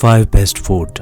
5 best food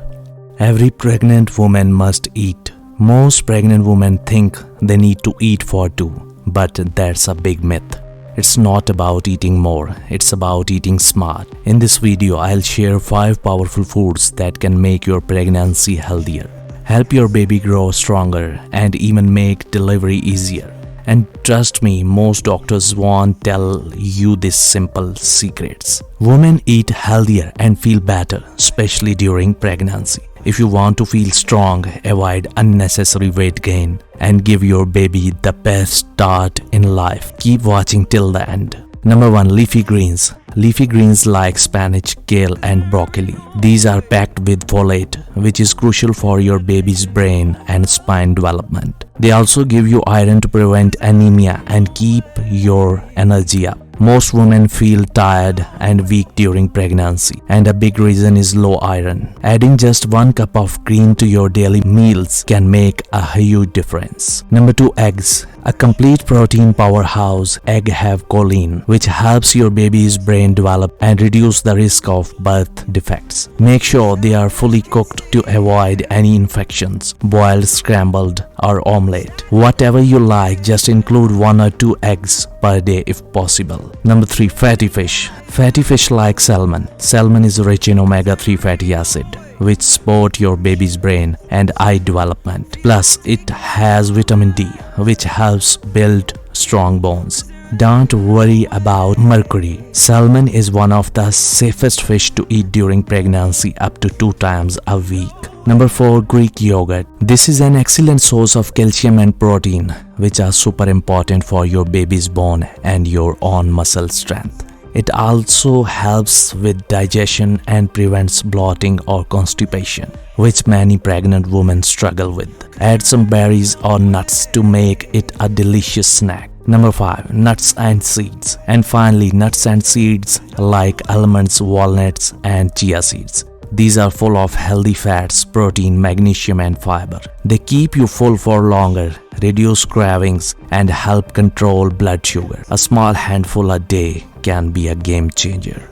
every pregnant woman must eat. Most pregnant women think they need to eat for two, but that's a big myth. It's not about eating more, it's about eating smart. In this video, I'll share 5 powerful foods that can make your pregnancy healthier, help your baby grow stronger, and even make delivery easier. And trust me, most doctors won't tell you these simple secrets. Women eat healthier and feel better, especially during pregnancy. If you want to feel strong, avoid unnecessary weight gain, and give your baby the best start in life, keep watching till the end. Number 1. Leafy greens. Leafy greens like spinach, kale, and broccoli. These are packed with folate, which is crucial for your baby's brain and spine development. They also give you iron to prevent anemia and keep your energy up. Most women feel tired and weak during pregnancy, and a big reason is low iron. Adding just 1 cup of green to your daily meals can make a huge difference. Number 2. Eggs. A complete protein powerhouse, eggs have choline, which helps your baby's brain develop and reduce the risk of birth defects. Make sure they are fully cooked to avoid any infections, boiled, scrambled, or omelette. Whatever you like, just include 1 or 2 eggs per day if possible. Number 3. Fatty fish. Fatty fish like salmon. Salmon is rich in omega-3 fatty acid, which support your baby's brain and eye development. Plus, it has vitamin D, which helps build strong bones. Don't worry about mercury. Salmon is one of the safest fish to eat during pregnancy, up to 2 times a week. Number 4. Greek yogurt. This is an excellent source of calcium and protein, which are super important for your baby's bone and your own muscle strength. It also helps with digestion and prevents bloating or constipation, which many pregnant women struggle with. Add some berries or nuts to make it a delicious snack. Number 5. Nuts and seeds. And finally, nuts and seeds like almonds, walnuts, and chia seeds. These are full of healthy fats, protein, magnesium, and fiber. They keep you full for longer, reduce cravings, and help control blood sugar. A small handful a day can be a game changer.